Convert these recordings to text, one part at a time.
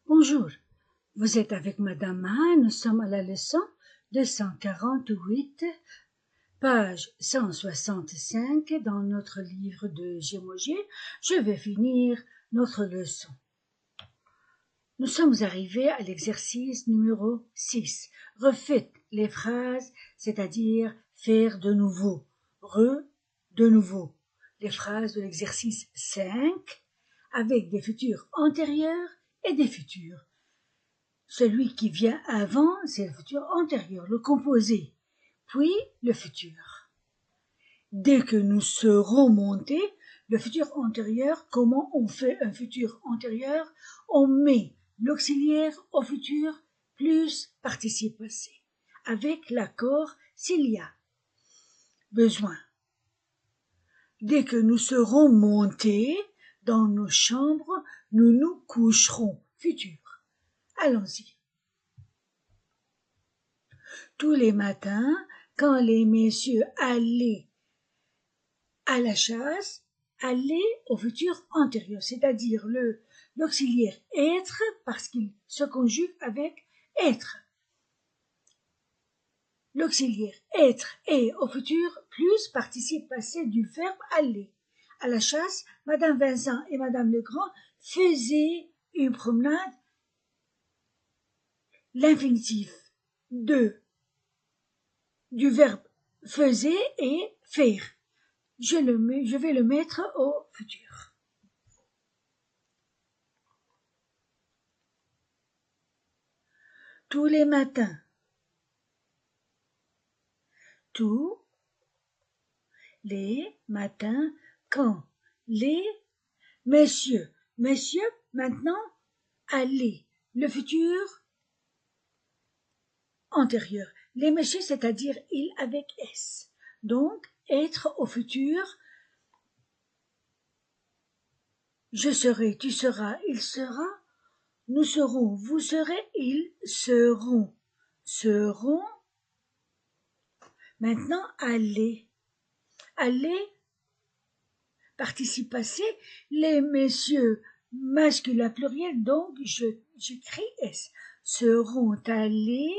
Bonjour, vous êtes avec Madame Maha, nous sommes à la leçon 248, page 165 dans notre livre de Gémogé. Je vais finir notre leçon. Nous sommes arrivés à l'exercice numéro 6. Refaites les phrases, c'est-à-dire faire de nouveau, de nouveau. Les phrases de l'exercice 5 avec des futurs antérieurs et des futurs. Celui qui vient avant, c'est le futur antérieur, le composé, puis le futur. Dès que nous serons montés, le futur antérieur, comment on fait un futur antérieur? On met l'auxiliaire au futur plus participe passé, avec l'accord s'il y a besoin. Dès que nous serons montés dans nos chambres, nous nous coucherons, futur. Allons-y. Tous les matins, quand les messieurs allaient à la chasse, allaient au futur antérieur, c'est-à-dire l'auxiliaire être, parce qu'il se conjugue avec être. L'auxiliaire être est au futur plus participe passé du verbe aller. À la chasse, Madame Vincent et Madame Legrand faisaient une promenade. L'infinitif de du verbe faisait et faire. Je vais le mettre au futur. Tous les matins. Tous les matins, quand les messieurs, maintenant, aller, le futur antérieur. Les messieurs, c'est-à-dire il avec S. Donc, être au futur, je serai, tu seras, il sera, nous serons, vous serez, ils seront. Seront. Maintenant, aller. Aller, participe passé, les messieurs, masculin pluriel, donc j'écris S. Seront allés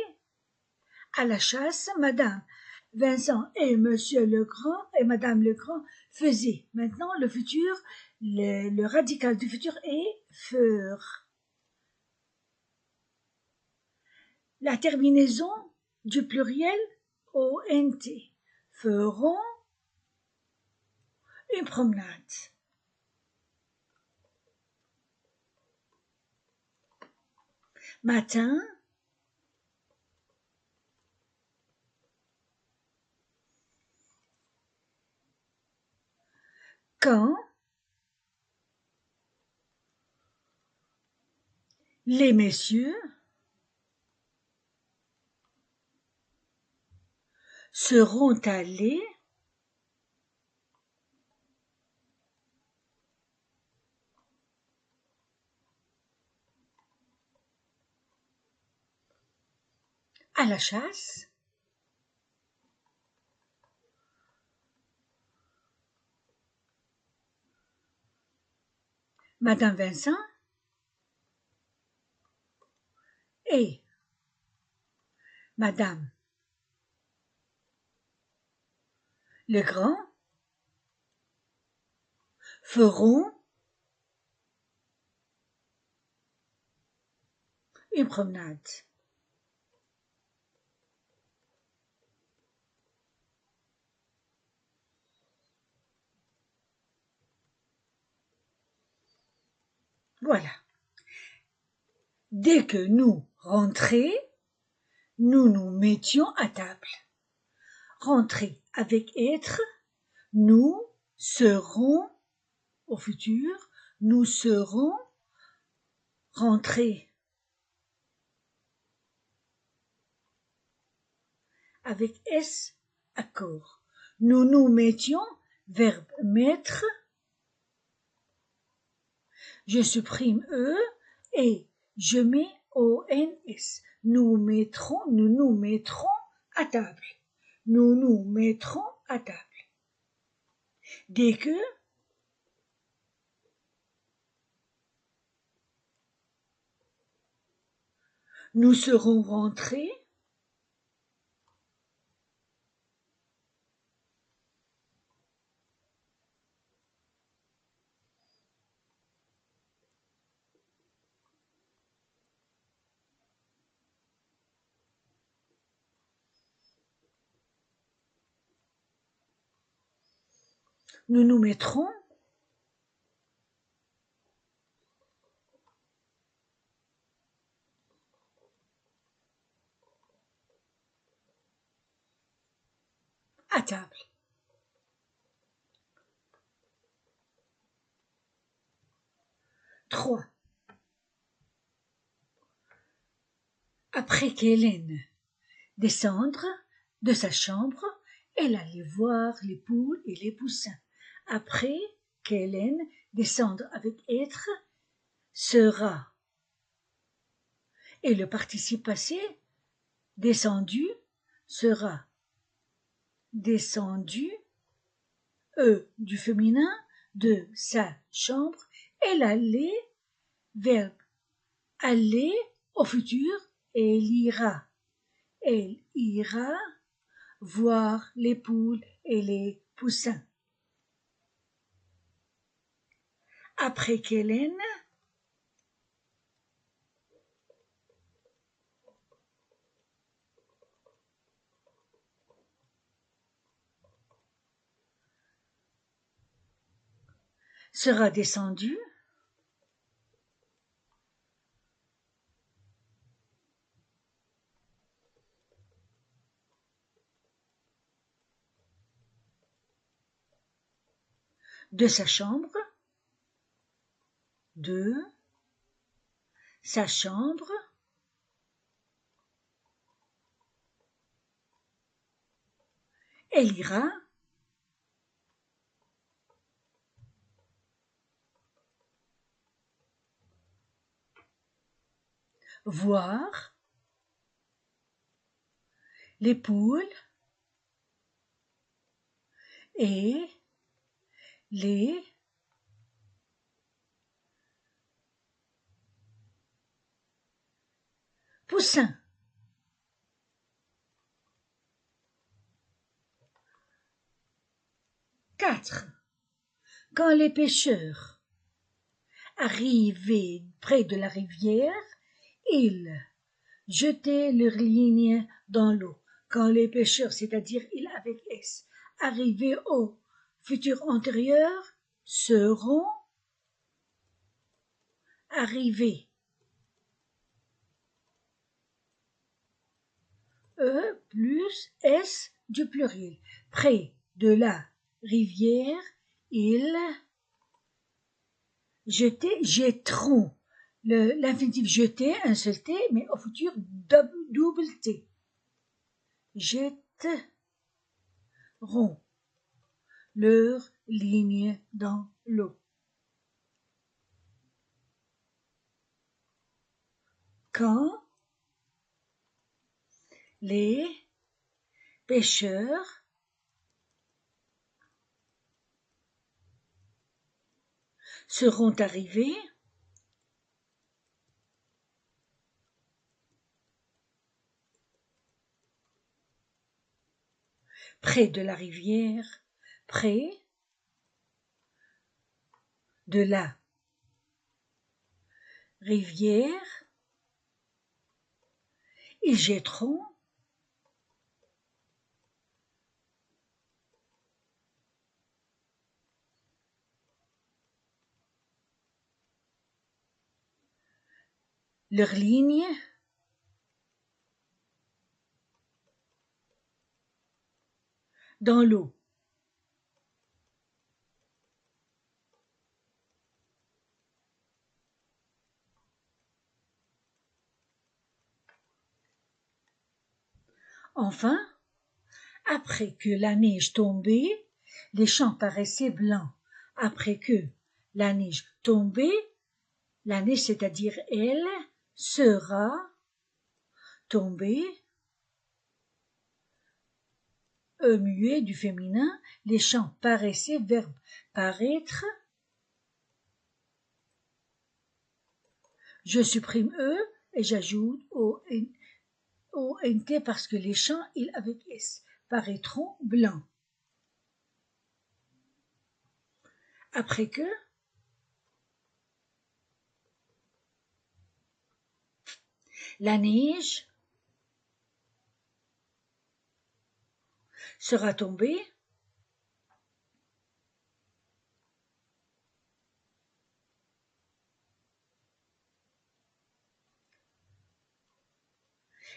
à la chasse, Madame Vincent et Monsieur Legrand et Madame Legrand faisaient. Maintenant, le futur, le radical du futur est feur. La terminaison du pluriel ONT. Feront une promenade. Matin, quand les messieurs seront allés à la chasse, Madame Vincent et Madame Legrand feront une promenade. Voilà. Dès que nous rentrions, nous nous mettions à table. Rentrer avec être, nous serons au futur, nous serons rentrés avec S accord. Nous nous mettions, verbe mettre, je supprime E et je mets ONS. Nous nous mettrons à table. Nous nous mettrons à table. Dès que Nous serons rentrés. Nous nous mettrons. À table. Trois. Après qu'Hélène descendre de sa chambre, elle allait voir les poules et les poussins. Après qu'Hélène descendre avec être, sera. Et le participe passé, descendu, sera. Descendu, du féminin, de sa chambre, elle allait, verbe aller au futur, et elle ira voir les poules et les poussins. Après qu'Hélène sera descendue, de sa chambre, de sa chambre, elle ira voir les poules et les poussins. 4. Quand les pêcheurs arrivaient près de la rivière, ils jetaient leurs lignes dans l'eau. Quand les pêcheurs, c'est-à-dire ils avec S, arrivés au futur antérieur, seront arrivés. E plus S du pluriel. Près de la rivière, ils jetteront. L'infinitif jeter, un seul T, mais au futur, double T. Jetteront leurs lignes dans l'eau. Quand les pêcheurs seront arrivés près de la rivière, près de la rivière, ils jetteront leurs lignes dans l'eau. Enfin, après que la neige tombait, les champs paraissaient blancs. Après que la neige tombait, la neige, c'est-à-dire elle, sera tombée, muet du féminin, les champs paraissaient, verbe paraître, je supprime et j'ajoute ONT parce que les champs, ils avec S, paraîtront blancs. Après que la neige sera tombée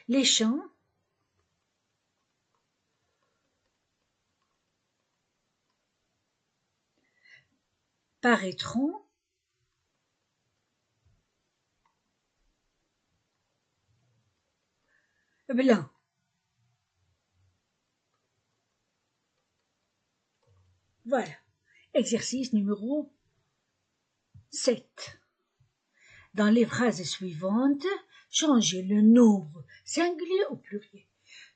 les champs paraîtront blancs. Voilà. Exercice numéro 7. Dans les phrases suivantes, changez le nombre singulier au pluriel.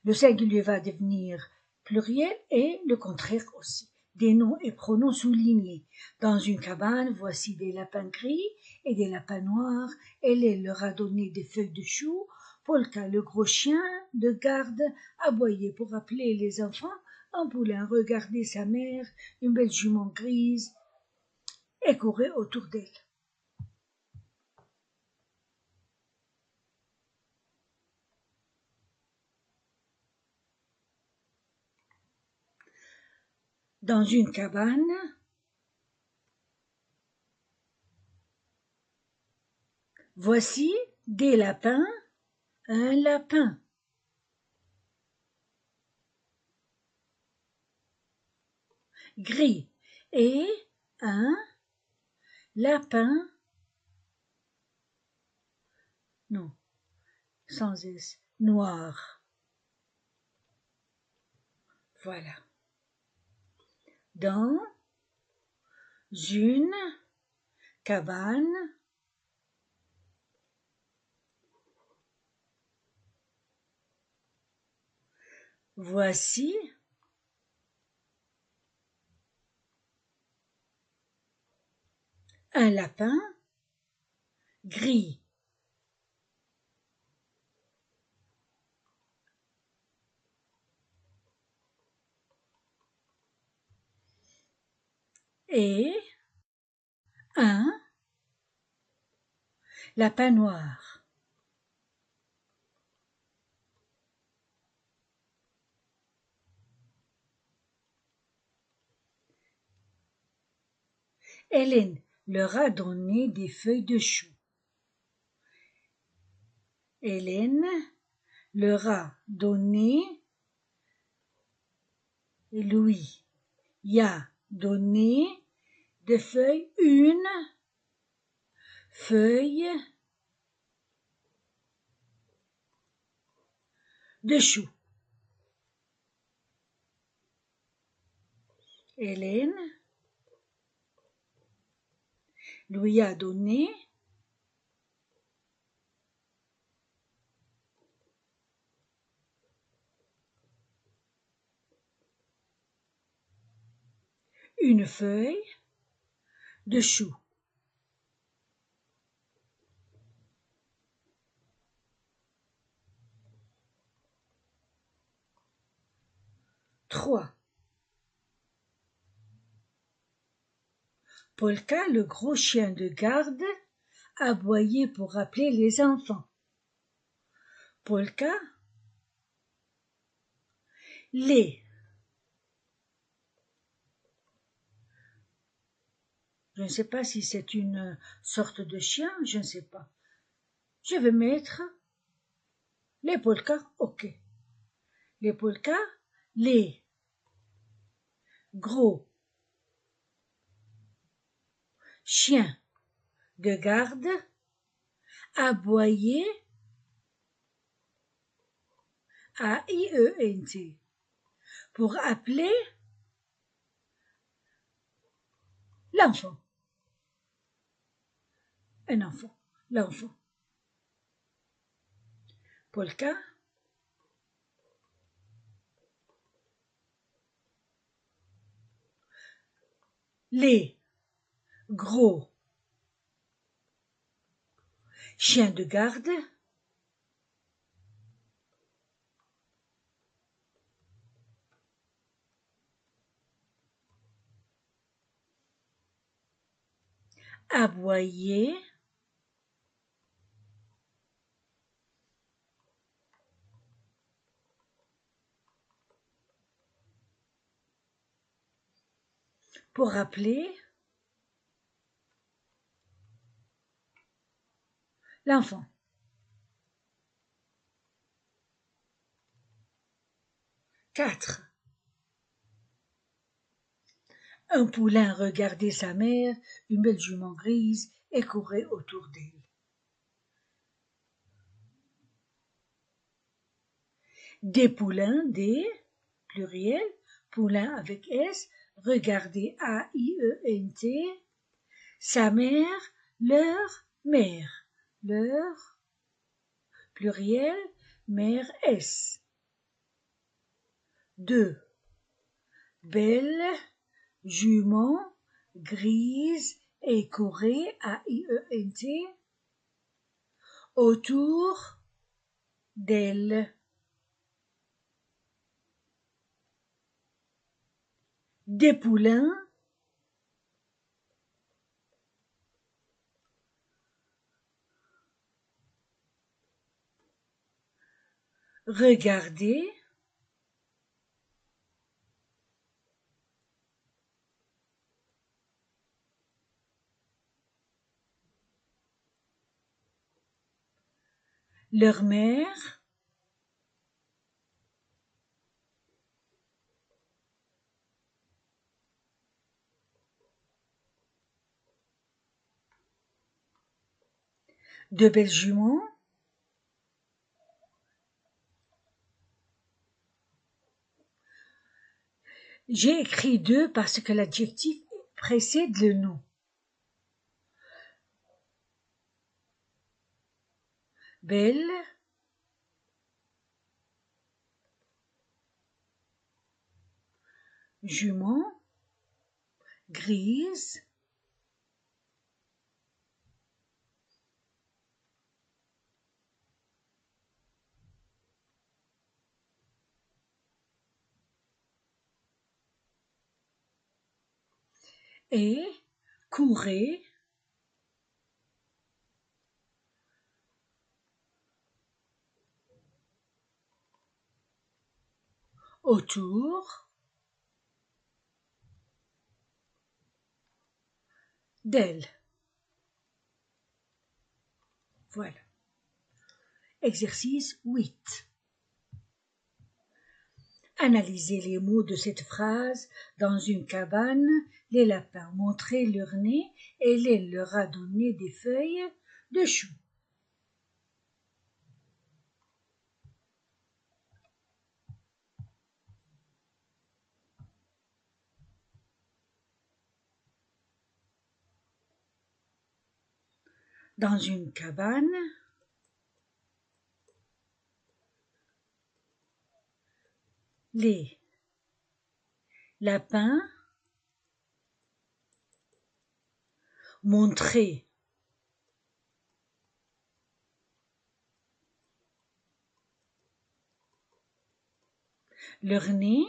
Le singulier va devenir pluriel et le contraire aussi. Des noms et pronoms soulignés. Dans une cabane, voici des lapins gris et des lapins noirs. Hélène leur a donné des feuilles de chou. Polka, le gros chien de garde, aboyait pour appeler les enfants. Un poulain regardait sa mère, une belle jument grise, et courait autour d'elle. Dans une cabane, voici des lapins, un lapin. Gris et un lapin, non, sans S, noir. Voilà. Dans une cabane, voici un lapin gris. Et un lapin noir. Hélène leur a donné des feuilles de chou. Hélène leur a donné, Louis y a donné des feuilles, une feuille de chou. Hélène lui a donné une feuille de chou. Trois. Polka, le gros chien de garde, aboyait pour appeler les enfants. Polka, les. Je ne sais pas si c'est une sorte de chien, je ne sais pas. Je vais mettre les polkas, ok. Les polkas, les gros chiens de garde aboyaient A-I-E-N-T pour appeler l'enfant. Un enfant, l'enfant. Polka, les gros chiens de garde aboyer, pour appeler l'enfant. 4. Un poulain regardait sa mère, une belle jument grise, et courait autour d'elle. Des poulains, des, pluriel, poulain avec S, regardaient A-I-E-N-T, sa mère, leur mère, leur, pluriel, mère S. 2. Belle, jument, grise et courait A-I-E-N-T autour d'elle. Des poulains, regardaient leur mère, de belles juments, j'ai écrit 2 parce que l'adjectif précède le nom. Belle, jument, grise, et courait autour d'elle. Voilà. Exercice 8. Analysez les mots de cette phrase. Dans une cabane, les lapins montraient leur nez et l'aile leur a donné des feuilles de chou. Dans une cabane, les lapins montraient leur nez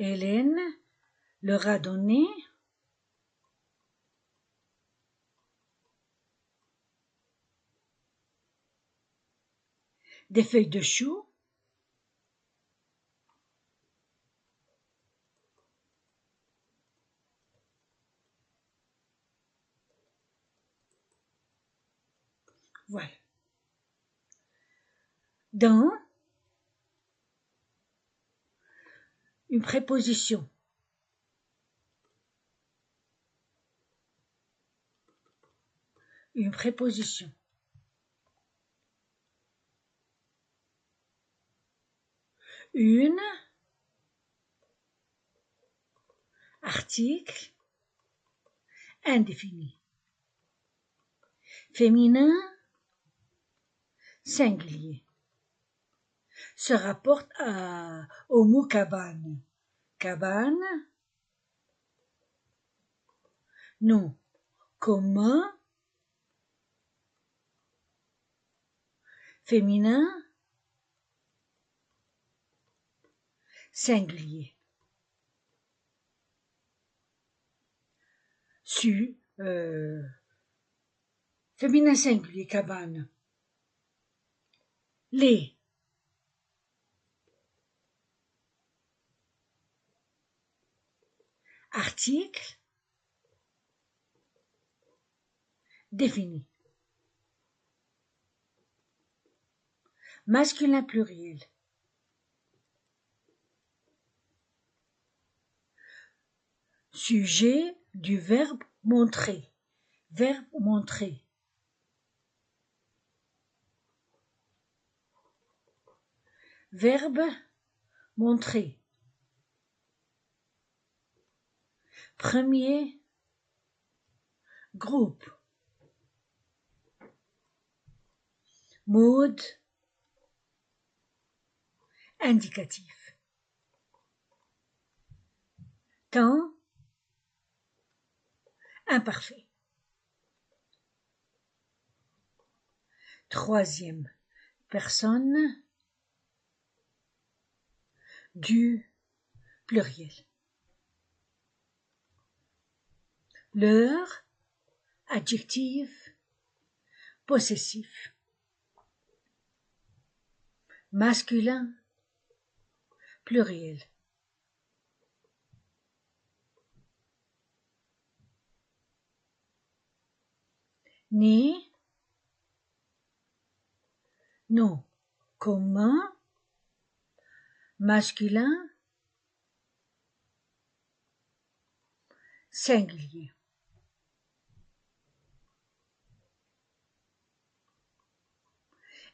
Hélène leur a donné des feuilles de chou voilà. Dans une préposition. Une préposition. Une, article, indéfini. Féminin, singulier. Se rapporte au mot cabane. Cabane, nom commun, féminin, singulier. Féminin singulier, cabane. Les. Article défini. Masculin pluriel. Sujet du verbe montrer. Verbe montrer. Verbe montrer. Premier groupe. Mode indicatif. Temps imparfait. Troisième personne du pluriel. L'heure, adjectif possessif. Masculin pluriel. Né, nom commun, masculin singulier.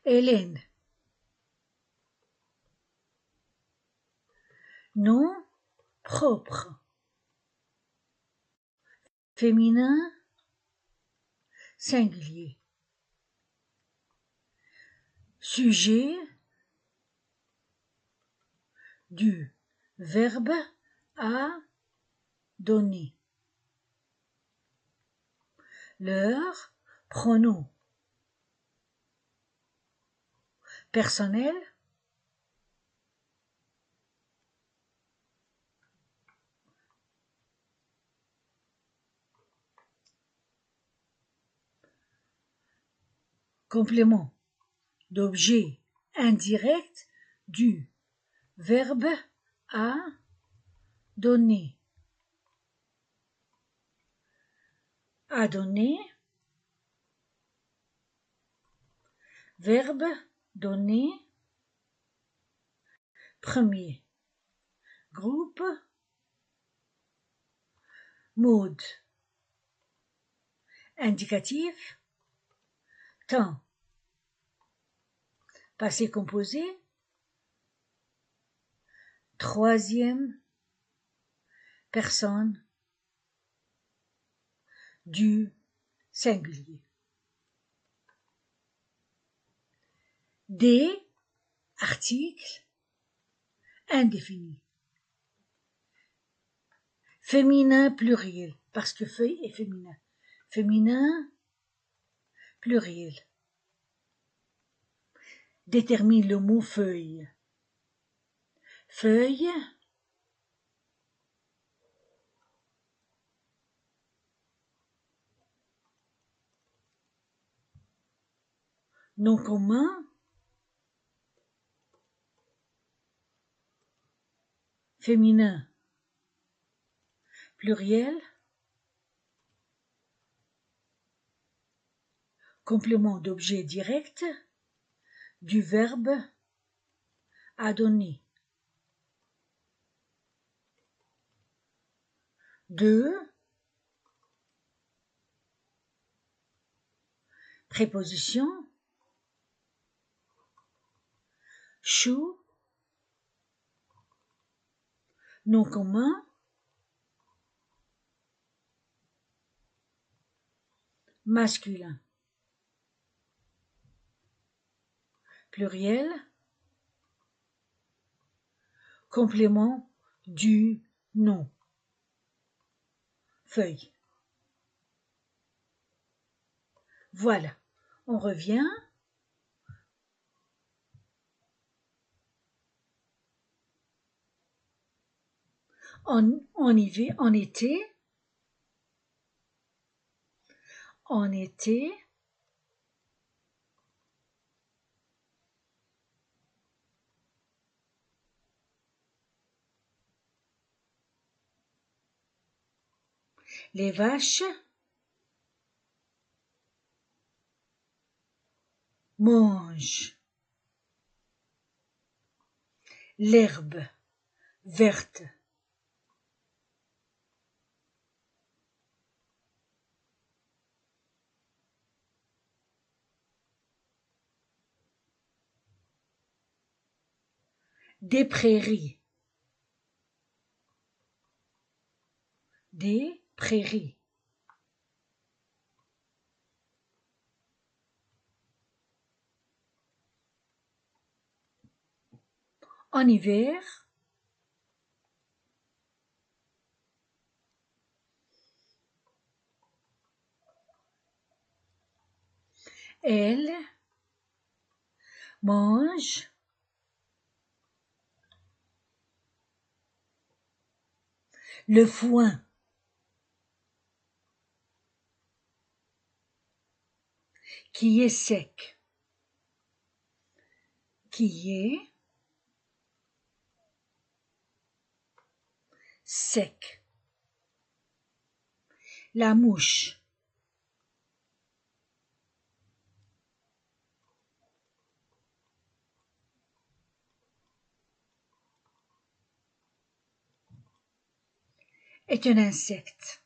Hélène, nom propre, féminin singulier. Sujet du verbe à donner. L'heure, pronom personnel, complément d'objet indirect du verbe à donner. À donner, verbe donner, premier groupe, mode indicatif, temps, passé composé, troisième personne du singulier. Des articles indéfinis. Féminin pluriel, parce que feuille est féminin. Féminin pluriel. Détermine le mot feuille. Feuille, nom commun, féminin pluriel, complément d'objet direct du verbe à donner. 2. Préposition chou, nom commun, masculin, pluriel, complément du nom, feuille. Voilà, on revient. En été. En été. Les vaches mangent l'herbe verte. Des prairies. Des prairies. En hiver, elle mange le foin qui est sec. Qui est sec. La mouche. Est un insecte.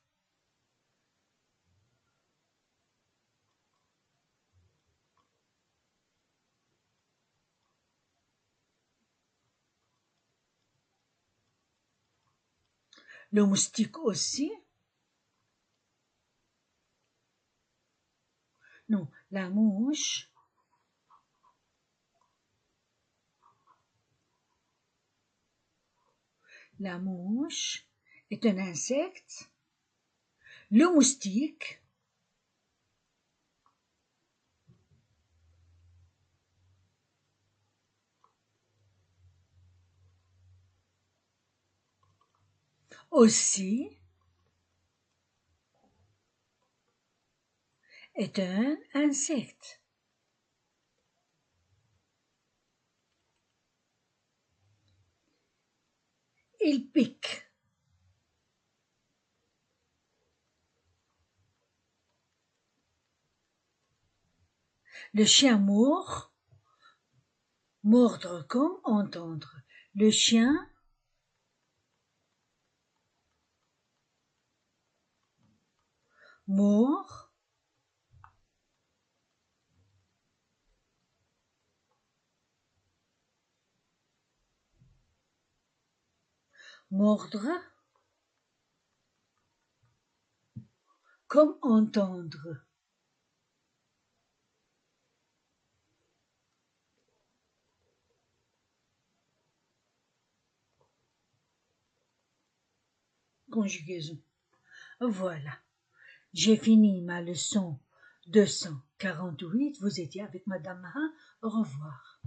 Le moustique aussi. Non, la mouche. La mouche est un insecte. Le moustique aussi est un insecte. Il pique. Le chien mord. Mordre comme entendre. Le chien mord. Mordre comme entendre. Conjugaison. Voilà. J'ai fini ma leçon 248. Vous étiez avec Madame Marin. Au revoir.